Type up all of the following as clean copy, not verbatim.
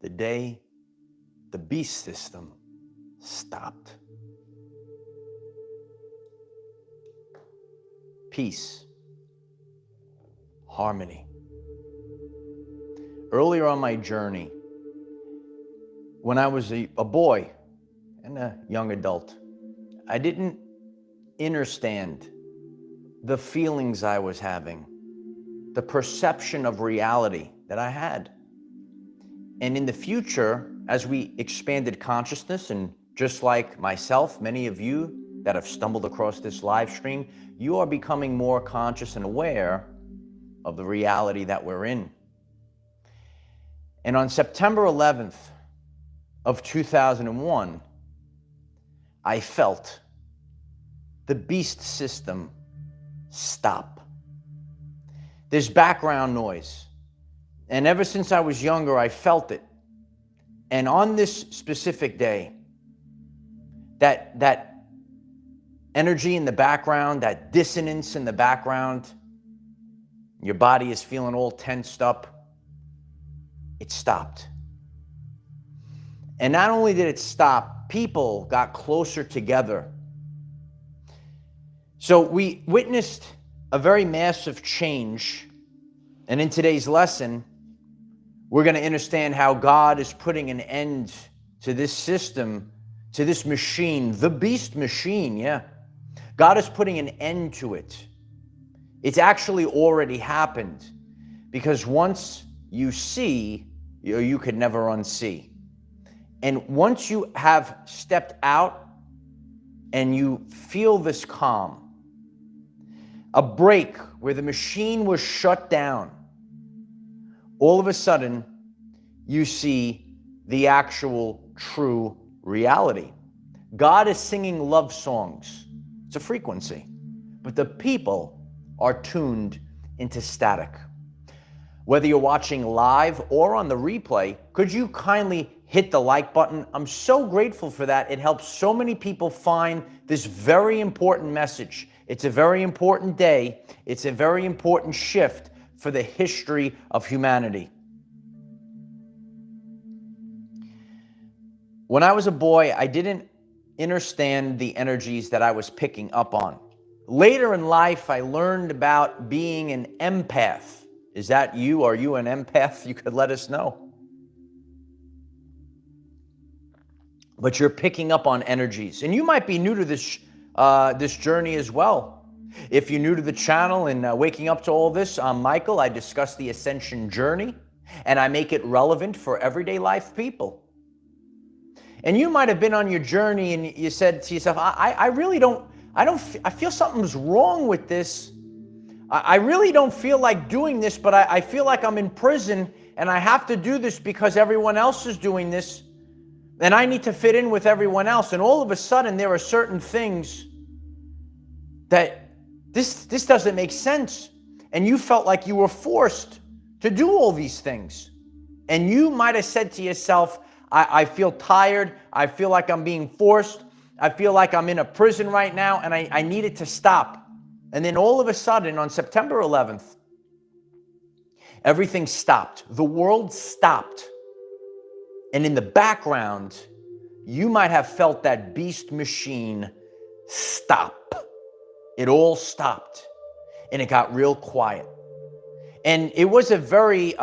the day the beast system stopped. Peace, harmony. Earlier on my journey, when I was a boy and a young adult, I didn't understand the feelings I was having, the perception of reality that I had. And in the future, as we expanded consciousness, and just like myself, many of you that have stumbled across this live stream, you are becoming more conscious and aware of the reality that we're in. And on September 11th of 2001, I felt the beast system stop. There's background noise. And ever since I was younger, I felt it. And on this specific day, that energy in the background, that dissonance in the background, your body is feeling all tensed up, it stopped. And not only did it stop, people got closer together. So we witnessed a very massive change. And in today's lesson, we're going to understand how God is putting an end to this system, to this machine, the beast machine, yeah. God is putting an end to it. It's actually already happened, because once you see, you could never unsee. And once you have stepped out and you feel this calm, a break where the machine was shut down, all of a sudden, you see the actual true reality. God is singing love songs. It's a frequency. But the people are tuned into static. Whether you're watching live or on the replay, could you kindly hit the like button? I'm so grateful for that. It helps so many people find this very important message. It's a very important day. It's a very important shift for the history of humanity. When I was a boy, I didn't understand the energies that I was picking up on. Later in life, I learned about being an empath. Is that you? Are you an empath? You could let us know. But you're picking up on energies. And you might be new to this journey as well. If you're new to the channel and waking up to all this, I'm Michael. I discuss the ascension journey, and I make it relevant for everyday life people. And you might have been on your journey and you said to yourself, I feel something's wrong with this. I really don't feel like doing this, but I feel like I'm in prison and I have to do this because everyone else is doing this and I need to fit in with everyone else. And all of a sudden there are certain things that this doesn't make sense. And you felt like you were forced to do all these things. And you might have said to yourself, I feel tired. I feel like I'm being forced. I feel like I'm in a prison right now and I need it to stop. And then all of a sudden on September 11th, everything stopped. The world stopped. And in the background, you might have felt that beast machine stop. It all stopped and it got real quiet. And it was a very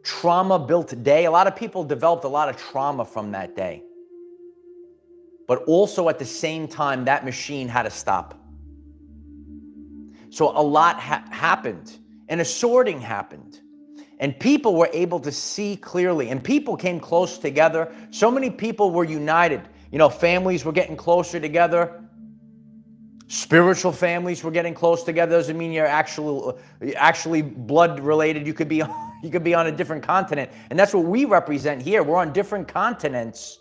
trauma-built day. A lot of people developed a lot of trauma from that day. But also at the same time, that machine had to stop. So a lot happened and a sorting happened. And people were able to see clearly and people came close together. So many people were united. You know, families were getting closer together. Spiritual families were getting close together. Doesn't mean you're actually blood related. You could be on a different continent. And that's what we represent here. We're on different continents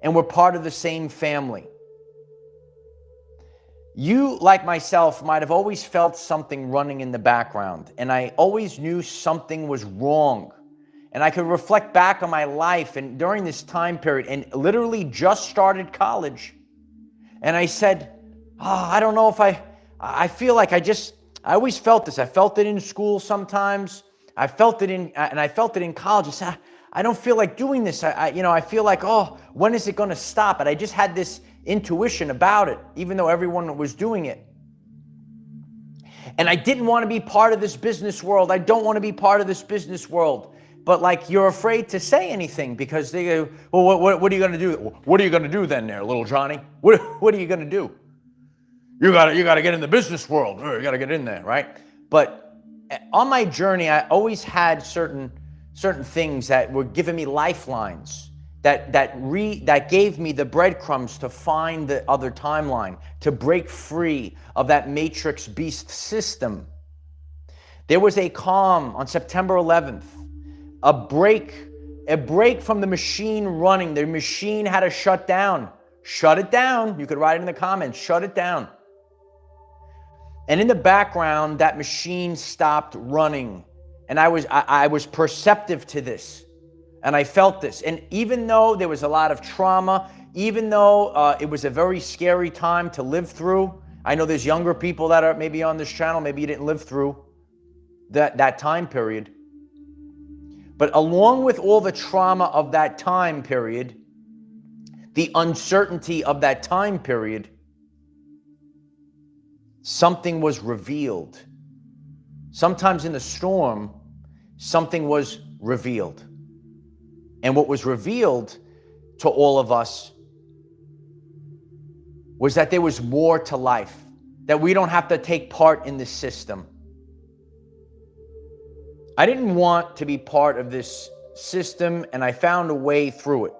and we're part of the same family. You, like myself, might have always felt something running in the background, and I always knew something was wrong. And I could reflect back on my life and during this time period, and literally just started college. And I said, I don't know if I feel like I always felt this. I felt it in school sometimes. I felt it in college. I said, I don't feel like doing this. I feel like, oh, when is it going to stop? And I just had this intuition about it, even though everyone was doing it. And I didn't want to be part of this business world. I don't want to be part of this business world. But like, you're afraid to say anything because they go, well, what are you going to do? What are you going to do then there, little Johnny? What are you going to do? You got to get in the business world. You got to get in there, right? But on my journey, I always had certain things that were giving me lifelines that gave me the breadcrumbs to find the other timeline, to break free of that matrix beast system. There was a calm on September 11th, a break from the machine running. The machine had to shut down. Shut it down. You could write it in the comments. Shut it down. And in the background, that machine stopped running. And I was perceptive to this. And I felt this. And even though there was a lot of trauma, even though it was a very scary time to live through, I know there's younger people that are maybe on this channel, maybe you didn't live through that time period. But along with all the trauma of that time period, the uncertainty of that time period, something was revealed. Sometimes in the storm, something was revealed. And what was revealed to all of us was that there was more to life, that we don't have to take part in this system. I didn't want to be part of this system, and I found a way through it.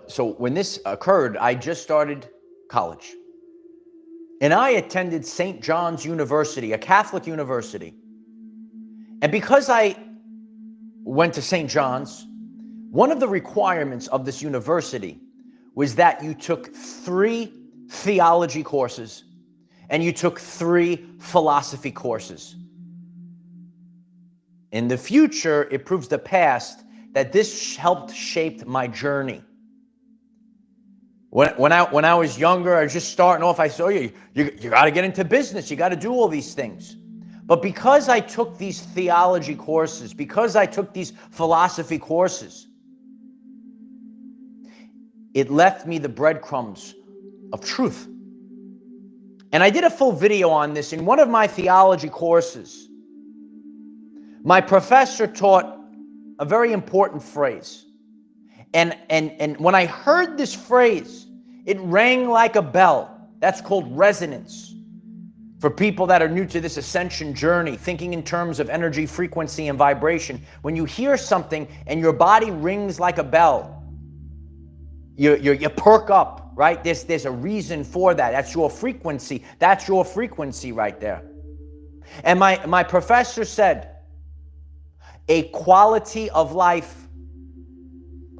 So when this occurred, I just started college. And I attended St. John's University, a Catholic university. And because I went to St. John's, one of the requirements of this university was that you took 3 theology courses and you took 3 philosophy courses. In the future, it proves the past that this helped shape my journey. When I was younger, I was just starting off, I said, oh, you got to get into business. You got to do all these things. But because I took these theology courses, because I took these philosophy courses, it left me the breadcrumbs of truth. And I did a full video on this in one of my theology courses. My professor taught a very important phrase. And when I heard this phrase, it rang like a bell. That's called resonance. For people that are new to this ascension journey, thinking in terms of energy, frequency, and vibration, when you hear something and your body rings like a bell, you perk up, right? There's a reason for that. That's your frequency. That's your frequency right there. And my professor said, a quality of life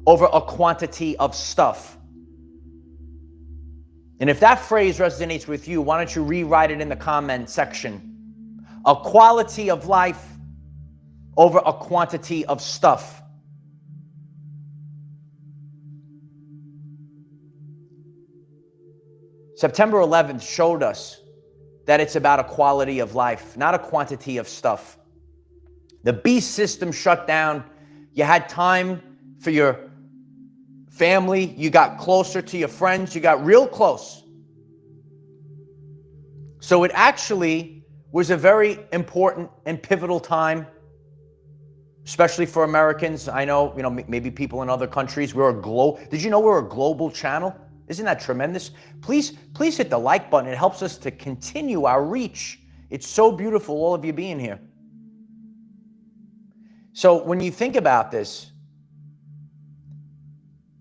over a quantity of stuff. And if that phrase resonates with you, why don't you rewrite it in the comment section? A quality of life over a quantity of stuff. September 11th showed us that it's about a quality of life, not a quantity of stuff. The beast system shut down. You had time for your family. You got closer to your friends. You got real close. So it actually was a very important and pivotal time, especially for Americans. I know, maybe people in other countries. Did you know we're a global channel? Isn't that tremendous? Please hit the like button. It helps us to continue our reach. It's so beautiful, all of you being here. So when you think about this,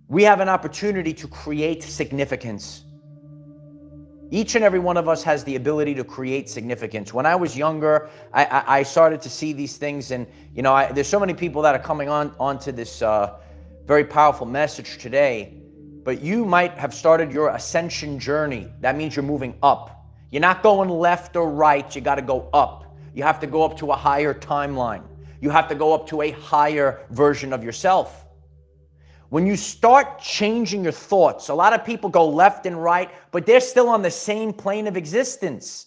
we have an opportunity to create significance. Each and every one of us has the ability to create significance. When I was younger, I started to see these things, and there's so many people that are coming onto this very powerful message today. But you might have started your ascension journey. That means you're moving up. You're not going left or right. You got to go up. You have to go up to a higher timeline. You have to go up to a higher version of yourself. when you start changing your thoughts, a lot of people go left and right, but they're still on the same plane of existence.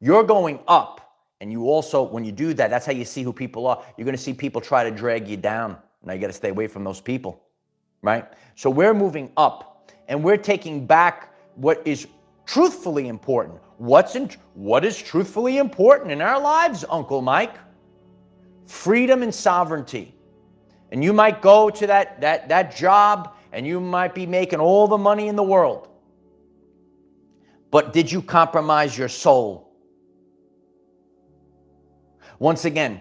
You're going up. And you also, when you do that, that's how you see who people are. You're going to see people try to drag you down. Now you got to stay away from those people, right? So we're moving up, and we're taking back what is truthfully important. What is truthfully important in our lives, Uncle Mike? Freedom and sovereignty. And you might go to that job, and you might be making all the money in the world. But did you compromise your soul? Once again,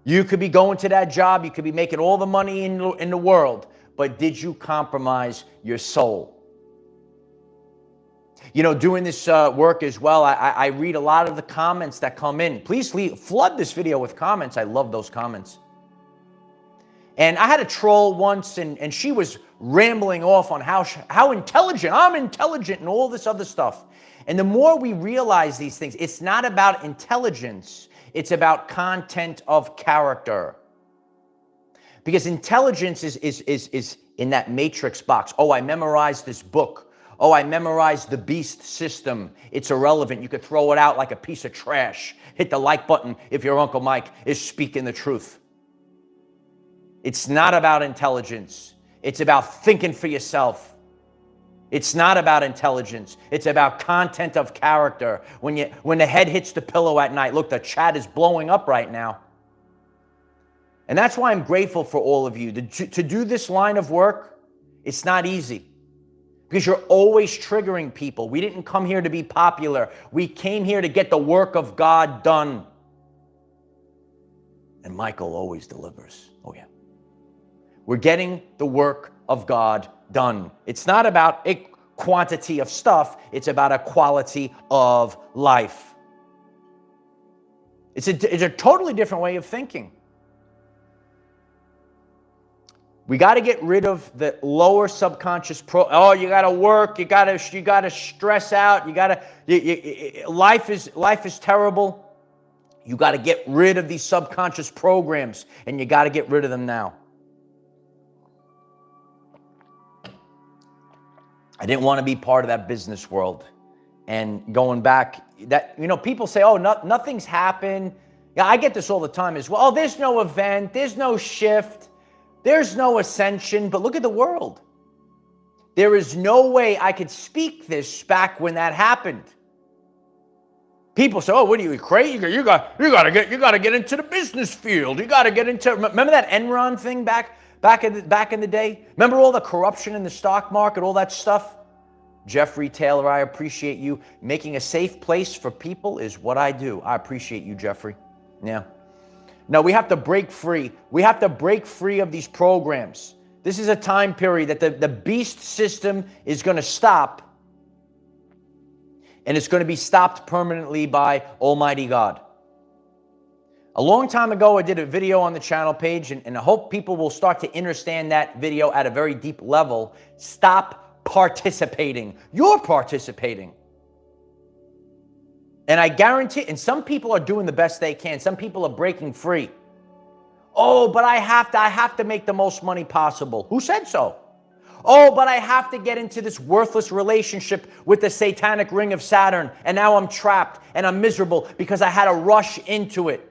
you could be going to that job, you could be making all the money in the world, but did you compromise your soul? You know, doing this work as well, I read a lot of the comments that come in. Please flood this video with comments. I love those comments. And I had a troll once, and she was rambling off on how intelligent, I'm intelligent, and all this other stuff. And the more we realize these things, it's not about intelligence. It's about content of character. Because intelligence is in that matrix box. Oh, I memorized this book. Oh, I memorized the beast system. It's irrelevant. You could throw it out like a piece of trash. Hit the like button if your Uncle Mike is speaking the truth. It's not about intelligence. It's about thinking for yourself. It's not about intelligence. It's about content of character. When the head hits the pillow at night, look, the chat is blowing up right now. And that's why I'm grateful for all of you. To do this line of work, it's not easy. Because you're always triggering people. We didn't come here to be popular. We came here to get the work of God done. And Michael always delivers. Oh, yeah. We're getting the work of God done. It's not about a quantity of stuff. It's about a quality of life. It's a totally different way of thinking. We got to get rid of the lower subconscious you got to work, you got to stress out, life is terrible. You got to get rid of these subconscious programs, and you got to get rid of them now. I didn't want to be part of that business world. And going back, people say, oh, nothing's happened. Yeah, I get this all the time as well. Oh, there's no event, there's no shift, there's no ascension. But look at the world. There is no way I could speak this back when that happened. People say, oh, what are you, crazy? You got to get into the business field. You got to get into, remember that Enron thing back in the day? Remember all the corruption in the stock market, all that stuff? Jeffrey Taylor, I appreciate you. Making a safe place for people is what I do. I appreciate you, Jeffrey. Yeah. No, we have to break free. We have to break free of these programs. This is a time period that the beast system is going to stop. And it's going to be stopped permanently by Almighty God. A long time ago, I did a video on the channel page, and I hope people will start to understand that video at a very deep level. Stop participating. You're participating. And I guarantee, and some people are doing the best they can. Some people are breaking free. Oh, but I have to make the most money possible. Who said so? Oh, but I have to get into this worthless relationship with the satanic ring of Saturn, and now I'm trapped and I'm miserable because I had to rush into it.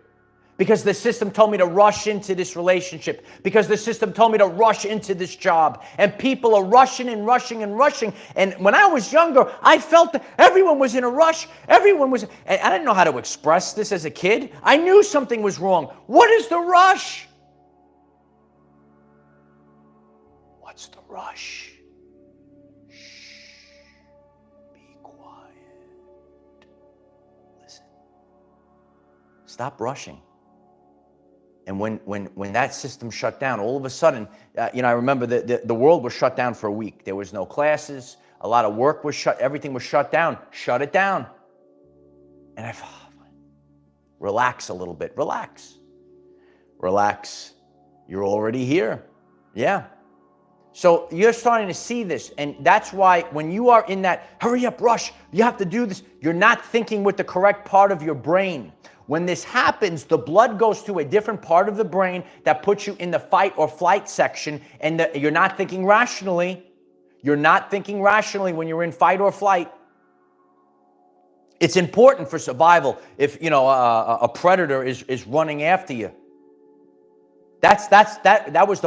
Because the system told me to rush into this relationship. Because the system told me to rush into this job. And people are rushing and rushing and rushing. And when I was younger, I felt that everyone was in a rush. Everyone was, and I didn't know how to express this as a kid. I knew something was wrong. What is the rush? What's the rush? Shh. Be quiet. Listen. Stop rushing. And when that system shut down, all of a sudden, I remember the world was shut down for a week. There was no classes. A lot of work was shut. Everything was shut down. Shut it down. And I thought, relax a little bit. Relax. Relax. You're already here. Yeah. So you're starting to see this. And that's why when you are in that hurry up rush, you have to do this. You're not thinking with the correct part of your brain. When this happens, the blood goes to a different part of the brain that puts you in the fight or flight section, and you're not thinking rationally. You're not thinking rationally when you're in fight or flight. It's important for survival if, you know, a predator is running after you. That was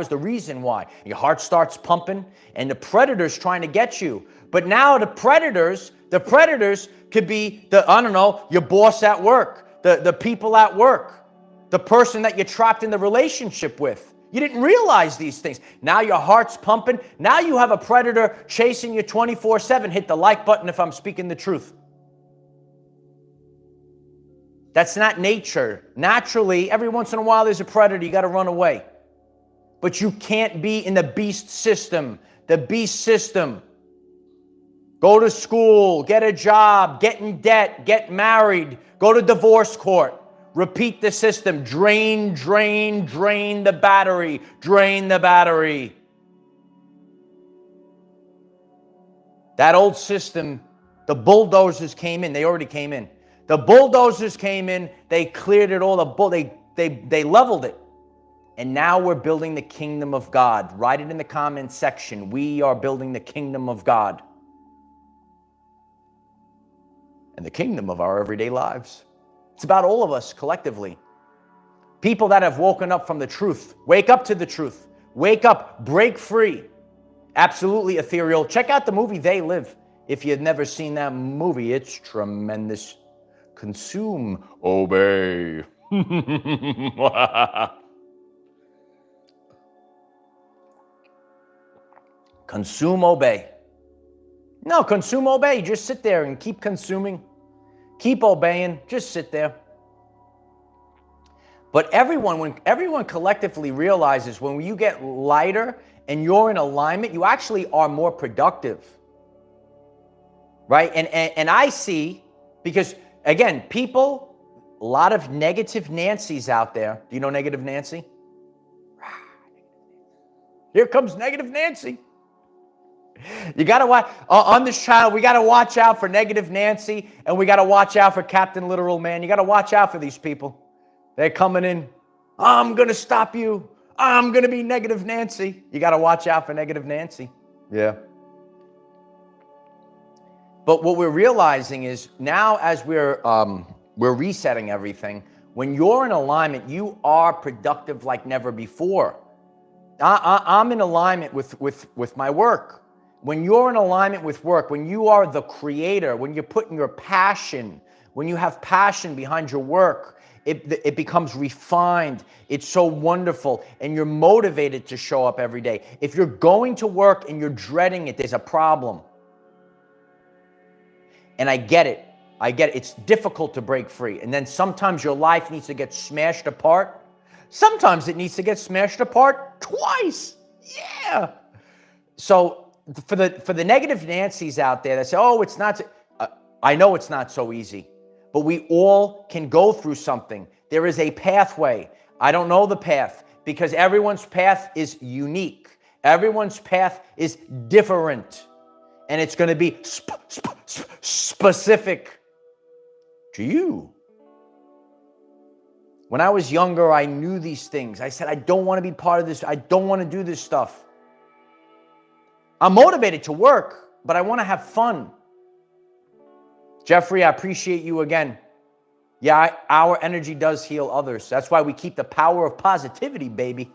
the reason why. Your heart starts pumping and the predator's trying to get you. But now the predators could be your boss at work, the people at work, the person that you're trapped in the relationship with. You didn't realize these things. Now your heart's pumping. Now you have a predator chasing you 24/7. Hit the like button if I'm speaking the truth. That's not nature. Naturally, every once in a while there's a predator. You got to run away. But you can't be in the beast system. The beast system. Go to school, get a job, get in debt, get married, go to divorce court. Repeat the system. Drain, drain, drain the battery. Drain the battery. That old system, the bulldozers came in. They already came in. The bulldozers came in. They cleared it all. They leveled it. And now we're building the kingdom of God. Write it in the comments section. We are building the kingdom of God. And the kingdom of our everyday lives. It's about all of us collectively. People that have woken up from the truth. Wake up to the truth. Wake up. Break free. Absolutely ethereal. Check out the movie They Live. If you've never seen that movie, it's tremendous. Consume, obey. Consume, obey. No, consume, obey. Just sit there and keep consuming. Keep obeying. Just sit there. But when everyone collectively realizes when you get lighter and you're in alignment, you actually are more productive. Right? And I see, because again, people, a lot of negative Nancys out there. Do you know Negative Nancy? Here comes Negative Nancy. You got to watch, on this channel, we got to watch out for Negative Nancy, and we got to watch out for Captain Literal Man. You got to watch out for these people. They're coming in. I'm going to stop you. I'm going to be Negative Nancy. You got to watch out for Negative Nancy. Yeah. But what we're realizing is now as we're resetting everything, when you're in alignment, you are productive like never before. I'm in alignment with my work. When you're in alignment with work, when you are the creator, when you're putting your passion, when you have passion behind your work, it becomes refined. It's so wonderful, and you're motivated to show up every day. If you're going to work and you're dreading it, there's a problem. And I get it. I get it. It's difficult to break free. And then sometimes your life needs to get smashed apart. Sometimes it needs to get smashed apart twice. Yeah. So for the negative Nancys out there that say, oh, it's not, I know it's not so easy, but we all can go through something. There is a pathway. I don't know the path because everyone's path is unique. Everyone's path is different. And it's going to be specific to you. When I was younger, I knew these things. I said, I don't want to be part of this. I don't want to do this stuff. I'm motivated to work, but I want to have fun. Jeffrey, I appreciate you again. Yeah, our energy does heal others. That's why we keep the power of positivity, baby.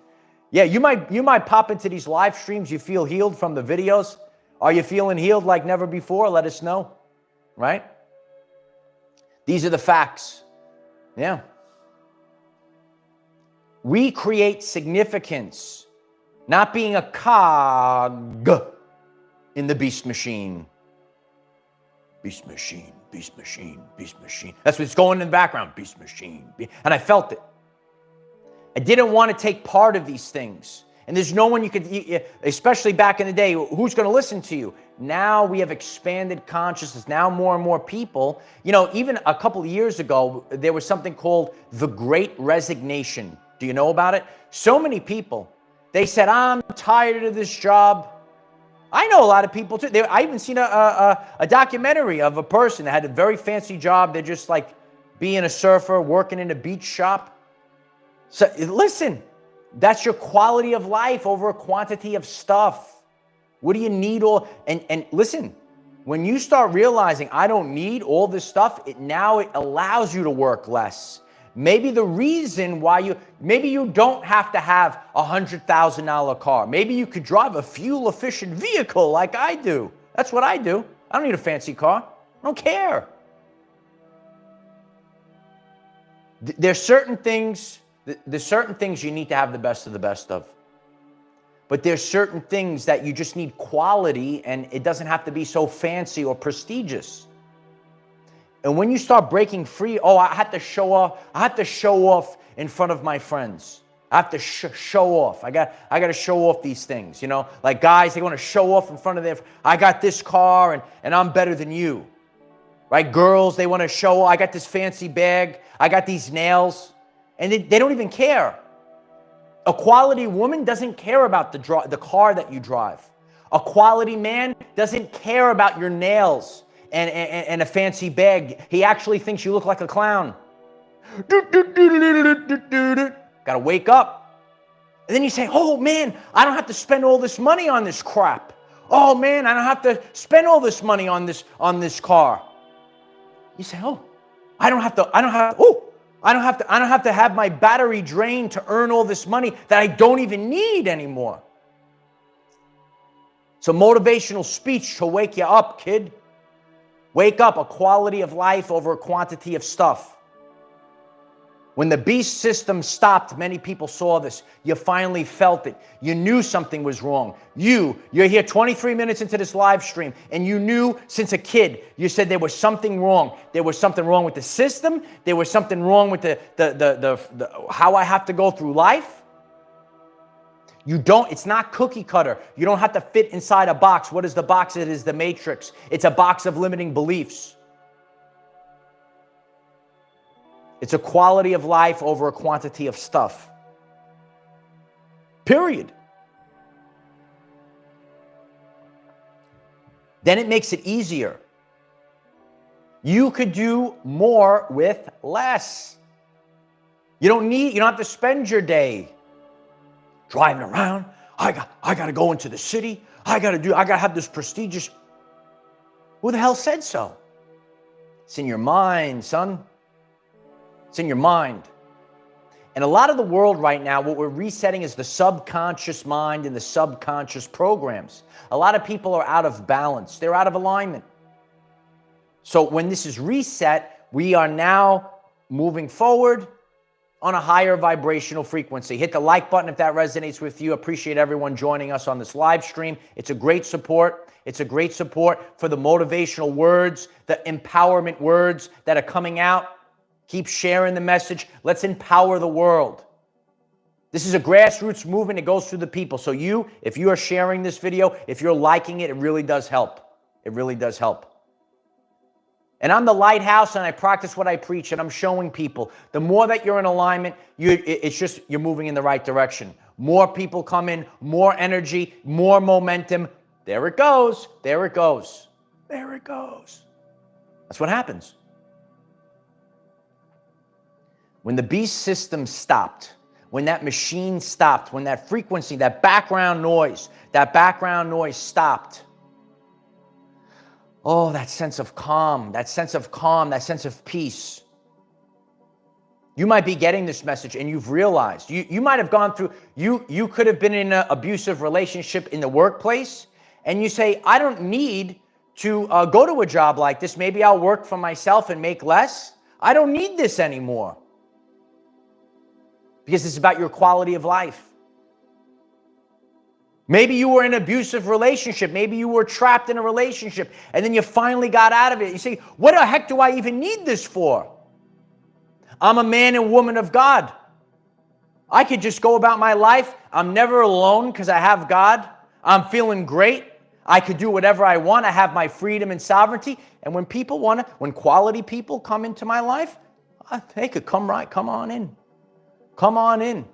Yeah, you might pop into these live streams. You feel healed from the videos. Are you feeling healed like never before? Let us know, right? These are the facts. Yeah. We create significance, not being a cog in the beast machine. Beast machine, beast machine, beast machine. That's what's going in the background. Beast machine. And I felt it. I didn't want to take part of these things. And there's no one you could, especially back in the day, who's going to listen to you? Now we have expanded consciousness. Now more and more people, even a couple of years ago, there was something called the Great Resignation. Do you know about it? So many people, they said, I'm tired of this job. I know a lot of people too. I even seen a documentary of a person that had a very fancy job. They're just like being a surfer, working in a beach shop. So listen, that's your quality of life over a quantity of stuff. What do you need all? And listen, when you start realizing I don't need all this stuff, it allows you to work less. Maybe the reason why maybe you don't have to have a $100,000 car. Maybe you could drive a fuel efficient vehicle like I do. That's what I do. I don't need a fancy car. I don't care. There's certain things you need to have the best of the best of. But there's certain things that you just need quality, and it doesn't have to be so fancy or prestigious. And when you start breaking free, I have to show off in front of my friends. I have to show off. I got to show off these things, you know? Like guys, they want to show off in front of I got this car and I'm better than you. Right? Girls, they want to show, I got this fancy bag, I got these nails, and they don't even care. A quality woman doesn't care about the car that you drive. A quality man doesn't care about your nails and a fancy bag. He actually thinks you look like a clown. Gotta wake up. And then you say, oh man, I don't have to spend all this money on this crap. Oh man, I don't have to spend all this money on this car. You say, I don't have to have my battery drained to earn all this money that I don't even need anymore. So motivational speech to wake you up, kid. Wake up, a quality of life over a quantity of stuff. When the beast system stopped, many people saw this. You finally felt it. You knew something was wrong. You're here 23 minutes into this live stream, and you knew since a kid, you said there was something wrong. There was something wrong with the system. There was something wrong with the how I have to go through life. It's not cookie cutter. You don't have to fit inside a box. What is the box? It is the matrix. It's a box of limiting beliefs. It's a quality of life over a quantity of stuff. Period. Then it makes it easier. You could do more with less. You don't have to spend your day driving around. I got to go into the city. I got to have this prestigious. Who the hell said so? It's in your mind, son. It's in your mind. And a lot of the world right now, what we're resetting is the subconscious mind and the subconscious programs. A lot of people are out of balance. They're out of alignment. So when this is reset, we are now moving forward on a higher vibrational frequency. Hit the like button if that resonates with you. Appreciate everyone joining us on this live stream. It's a great support. It's a great support for the motivational words, the empowerment words that are coming out. Keep sharing the message. Let's empower the world. This is a grassroots movement. It goes through the people. So if you are sharing this video, if you're liking it, it really does help. It really does help. And I'm the lighthouse, and I practice what I preach, and I'm showing people. The more that you're in alignment, you're moving in the right direction. More people come in, more energy, more momentum. There it goes. There it goes. There it goes. That's what happens. When the beast system stopped, when that machine stopped, when that frequency, that background noise stopped, oh, that sense of calm, that sense of peace. You might be getting this message and you've realized, you might have gone through, you could have been in an abusive relationship in the workplace, and you say, I don't need to go to a job like this. Maybe I'll work for myself and make less. I don't need this anymore. Because it's about your quality of life. Maybe you were in an abusive relationship. Maybe you were trapped in a relationship and then you finally got out of it. You say, what the heck do I even need this for? I'm a man and woman of God. I could just go about my life. I'm never alone because I have God. I'm feeling great. I could do whatever I want. I have my freedom and sovereignty. And when when quality people come into my life, they could come on in. Come on in.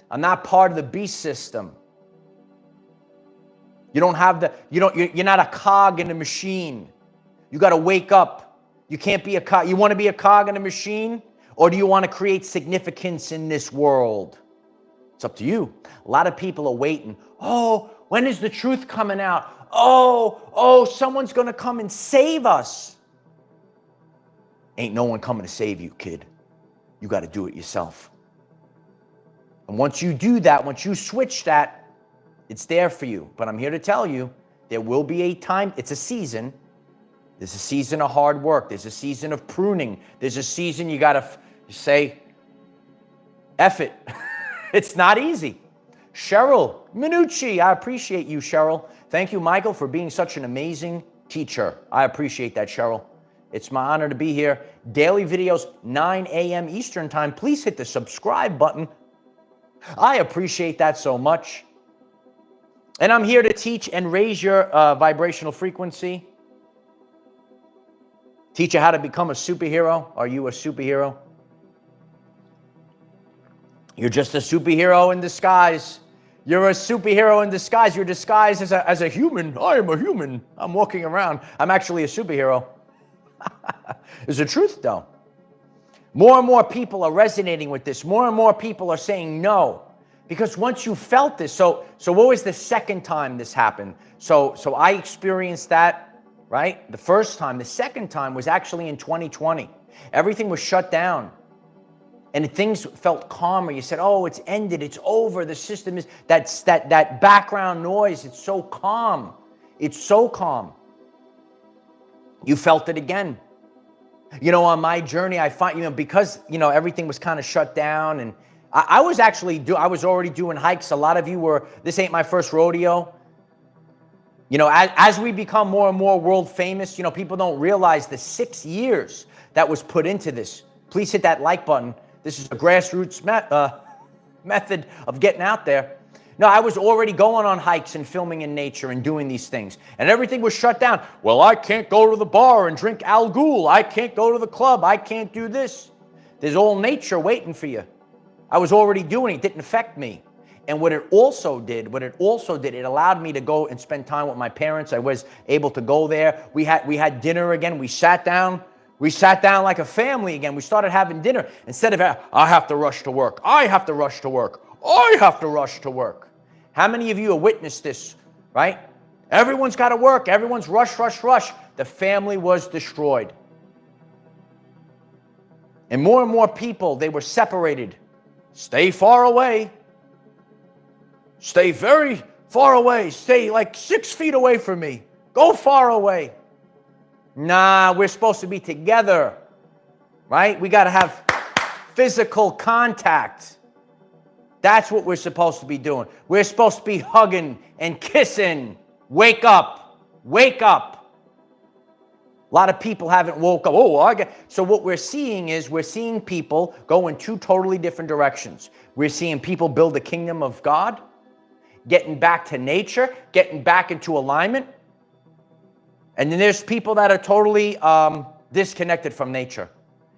I'm not part of the beast system. You don't have you're not a cog in a machine. You got to wake up. You can't be a cog. You want to be a cog in a machine, or do you want to create significance in this world? It's up to you. A lot of people are waiting. Oh, when is the truth coming out? Oh, someone's going to come and save us. Ain't no one coming to save you, kid. You got to do it yourself. And once you do that, once you switch that, it's there for you. But I'm here to tell you, there will be a time. It's a season. There's a season of hard work. There's a season of pruning. There's a season you got to say, F it. It's not easy. Cheryl Minucci, I appreciate you, Cheryl. Thank you, Michael, for being such an amazing teacher. I appreciate that, Cheryl. It's my honor to be here. Daily videos, 9 a.m. Eastern time. Please hit the subscribe button. I appreciate that so much. And I'm here to teach and raise your vibrational frequency. Teach you how to become a superhero. Are you a superhero? You're just a superhero in disguise. You're a superhero in disguise. You're disguised as a human. I am a human. I'm walking around. I'm actually a superhero. It's the truth, though. More and more people are resonating with this. More and more people are saying no. Because once you felt this, so what was the second time this happened? So I experienced that, right? The first time. The second time was actually in 2020. Everything was shut down. And things felt calmer. You said, oh, it's ended. It's over. The system is, that background noise. It's so calm. It's so calm. You felt it again. You know, on my journey, I find, because, everything was kind of shut down. And I was already doing hikes. A lot of you were, this ain't my first rodeo. As we become more and more world famous, people don't realize the 6 years that was put into this. Please hit that like button. This is a grassroots method of getting out there. No, I was already going on hikes and filming in nature and doing these things. And everything was shut down. Well, I can't go to the bar and drink Al Ghul. I can't go to the club. I can't do this. There's all nature waiting for you. I was already doing it. It didn't affect me. And what it also did, it allowed me to go and spend time with my parents. I was able to go there. We had dinner again. We sat down. We sat down like a family again. We started having dinner. Instead of, I have to rush to work. I have to rush to work. I have to rush to work. How many of you have witnessed this, right? Everyone's got to work. Everyone's rush, rush, rush. The family was destroyed. And more people, they were separated. Stay far away. Stay very far away. Stay like 6 feet away from me. Go far away. Nah, we're supposed to be together, right? We got to have physical contact. That's what we're supposed to be doing. We're supposed to be hugging and kissing. Wake up. Wake up. A lot of people haven't woke up. So what we're seeing is people go in two totally different directions. We're seeing people build the kingdom of God, getting back to nature, getting back into alignment. And then there's people that are totally disconnected from nature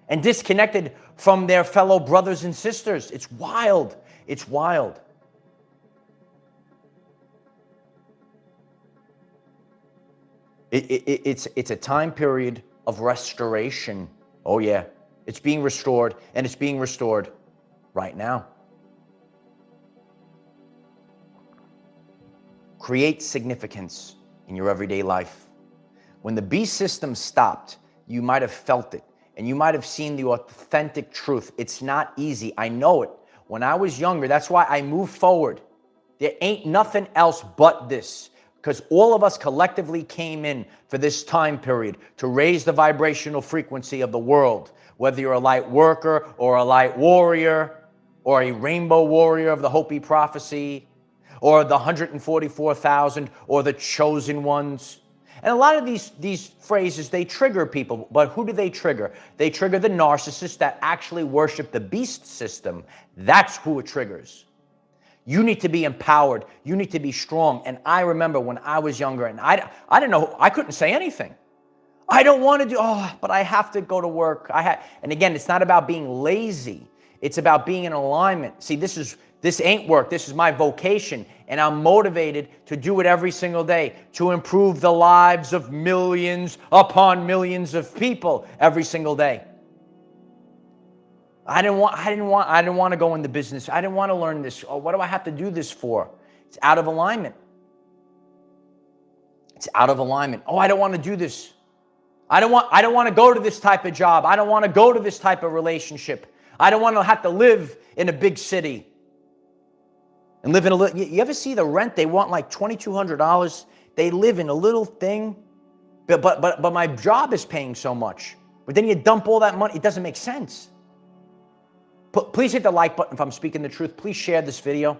and disconnected from their fellow brothers and sisters. It's wild. It's wild. It's a time period of restoration. Oh, yeah. It's being restored, and it's being restored right now. Create significance in your everyday life. When the beast system stopped, you might have felt it, and you might have seen the authentic truth. It's not easy. I know it. When I was younger, that's why I moved forward. There ain't nothing else but this, because all of us collectively came in for this time period to raise the vibrational frequency of the world, whether you're a light worker or a light warrior or a rainbow warrior of the Hopi prophecy or the 144,000 or the chosen ones. And a lot of these phrases, they trigger people, but who do they trigger? They trigger the narcissists that actually worship the beast system. That's who it triggers. You need to be empowered. You need to be strong. And I remember when I was younger, and I didn't know, I couldn't say anything. I don't want to do, but I have to go to work. And again, it's not about being lazy. It's about being in alignment. See, this This ain't work. This is my vocation. And I'm motivated to do it every single day to improve the lives of millions upon millions of people every single day. I didn't want to go into business. I didn't want to learn this. Oh, what do I have to do this for? It's out of alignment. It's out of alignment. Oh, I don't want to do this. I don't want to go to this type of job. I don't want to go to this type of relationship. I don't want to have to live in a big city and live in a little. You ever see the rent? They want like $2,200. They live in a little thing, but my job is paying so much. But then you dump all that money. It doesn't make sense. Please hit the like button if I'm speaking the truth. Please share this video.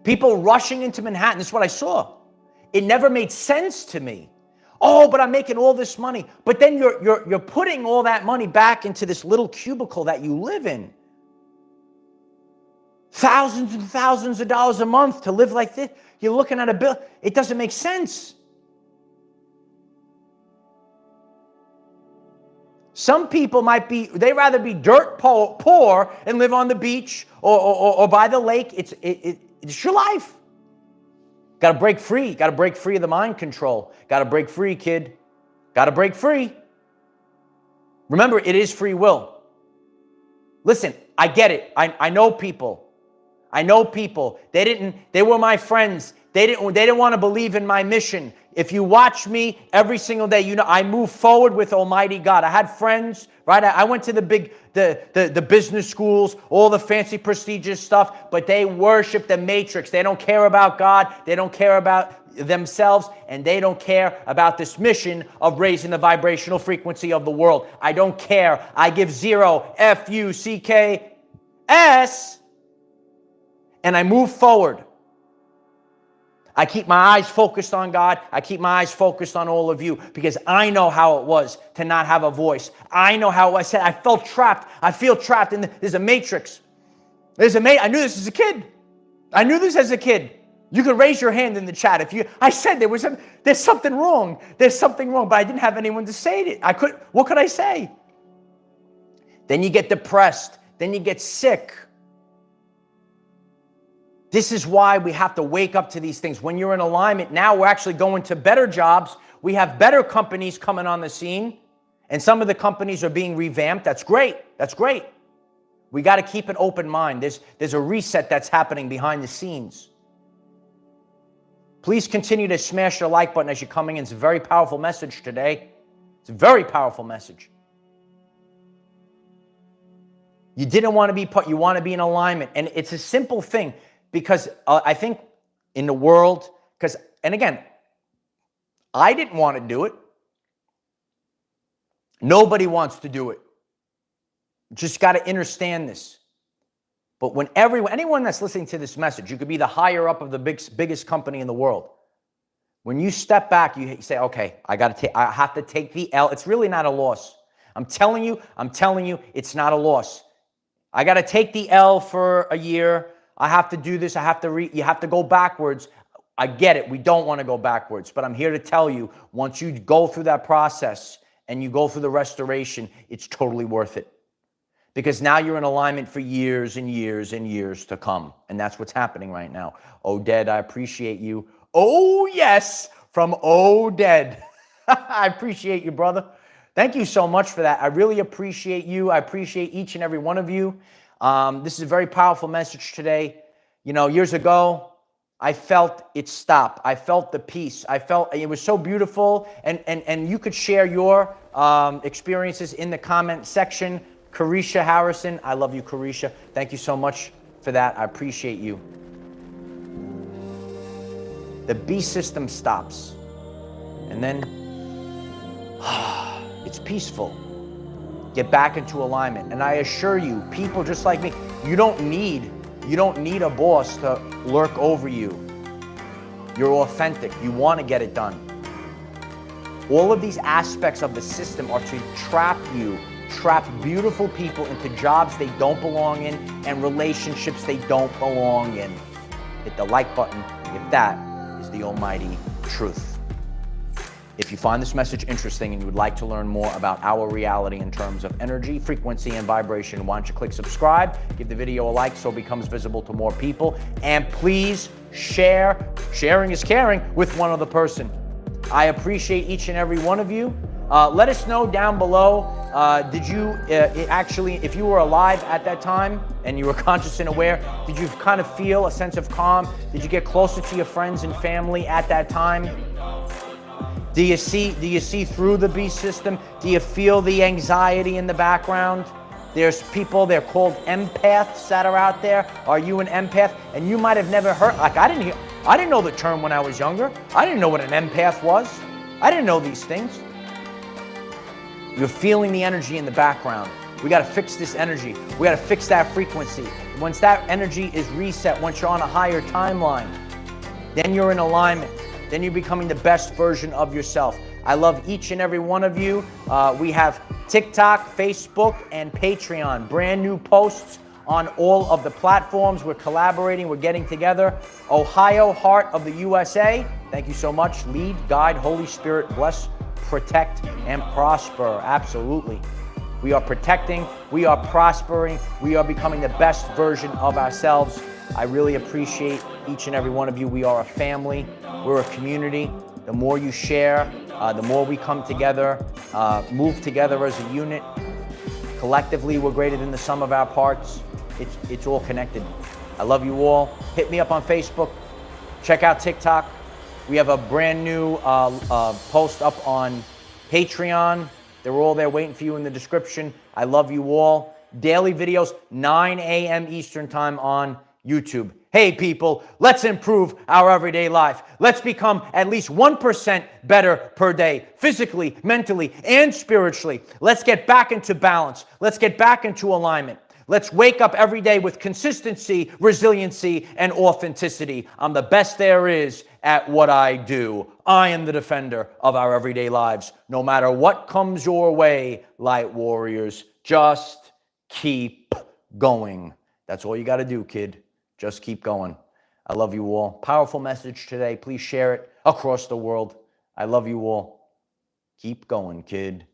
People rushing into Manhattan. This is what I saw. It never made sense to me. Oh, but I'm making all this money. But then you're putting all that money back into this little cubicle that you live in. Thousands and thousands of dollars a month to live like this. You're looking at a bill. It doesn't make sense. Some people they'd rather be dirt poor and live on the beach or by the lake. It's your life. Got to break free. Got to break free of the mind control. Got to break free, kid. Got to break free. Remember, it is free will. Listen, I get it. I know people. I know people. They were my friends. They didn't want to believe in my mission. If you watch me every single day, you know I move forward with Almighty God. I had friends, right? I went to the business schools, all the fancy prestigious stuff, but they worship the matrix. They don't care about God. They don't care about themselves, and they don't care about this mission of raising the vibrational frequency of the world. I don't care. I give zero, Fucks, and I move forward. I keep my eyes focused on God. I keep my eyes focused on all of you because I know how it was to not have a voice. I know how I said I felt trapped. I feel trapped in there's a matrix. I knew this as a kid. I knew this as a kid. You can raise your hand in the chat I said there's something wrong. There's something wrong, but I didn't have anyone to say it. What could I say? Then you get depressed. Then you get sick. This is why we have to wake up to these things. When you're in alignment, now we're actually going to better jobs. We have better companies coming on the scene, and some of the companies are being revamped. That's great. That's great. We got to keep an open mind. There's a reset that's happening behind the scenes. Please continue to smash the like button as you're coming in. It's a very powerful message today. It's a very powerful message. You didn't want to be put, you want to be in alignment. And it's a simple thing. Because I think in the world, and again, I didn't want to do it. Nobody wants to do it. Just got to understand this. But when anyone that's listening to this message, you could be the higher up of the biggest company in the world. When you step back, you say, okay, I have to take the L. It's really not a loss. I'm telling you, it's not a loss. I got to take the L for a year. I have to do this. You have to go backwards. I get it. We don't want to go backwards. But I'm here to tell you, once you go through that process and you go through the restoration, it's totally worth it. Because now you're in alignment for years and years and years to come. And that's what's happening right now. Oded, I appreciate you. Oh, yes, from Oded. I appreciate you, brother. Thank you so much for that. I really appreciate you. I appreciate each and every one of you. This is a very powerful message today. You know, years ago, I felt it stop. I felt the peace. I felt it was so beautiful. And you could share your experiences in the comment section. Carisha Harrison, I love you, Carisha. Thank you so much for that. I appreciate you. The B system stops. And then it's peaceful. Get back into alignment. And I assure you, people just like me, you don't need a boss to lurk over you. You're authentic. You want to get it done. All of these aspects of the system are to trap beautiful people into jobs they don't belong in and relationships they don't belong in. Hit the like button if that is the almighty truth. If you find this message interesting and you would like to learn more about our reality in terms of energy, frequency, and vibration, why don't you click subscribe, give the video a like so it becomes visible to more people, and please share. Sharing is caring with one other person. I appreciate each and every one of you. Let us know down below, did you actually, if you were alive at that time and you were conscious and aware, did you kind of feel a sense of calm? Did you get closer to your friends and family at that time? Do you see through the beast system? Do you feel the anxiety in the background? There's people, they're called empaths that are out there. Are you an empath? And you might have never heard, like I didn't know the term when I was younger. I didn't know what an empath was. I didn't know these things. You're feeling the energy in the background. We got to fix this energy. We got to fix that frequency. Once that energy is reset, once you're on a higher timeline, then you're in alignment. Then you're becoming the best version of yourself. I love each and every one of you. We have TikTok, Facebook, and Patreon. Brand new posts on all of the platforms. We're collaborating. We're getting together. Ohio, heart of the USA. Thank you so much. Lead, guide, Holy Spirit, bless, protect, and prosper. Absolutely. We are protecting. We are prospering. We are becoming the best version of ourselves. I really appreciate each and every one of you. We are a family. We're a community. The more you share, the more we come together, move together as a unit. Collectively, we're greater than the sum of our parts. It's all connected. I love you all. Hit me up on Facebook. Check out TikTok. We have a brand new post up on Patreon. They're all there waiting for you in the description. I love you all. Daily videos, 9 a.m. Eastern time on YouTube. Hey people, let's improve our everyday life. Let's become at least 1% better per day, physically, mentally, and spiritually. Let's get back into balance. Let's get back into alignment. Let's wake up every day with consistency, resiliency, and authenticity. I'm the best there is at what I do. I am the defender of our everyday lives. No matter what comes your way, light warriors, just keep going. That's all you got to do, kid. Just keep going. I love you all. Powerful message today. Please share it across the world. I love you all. Keep going, kid.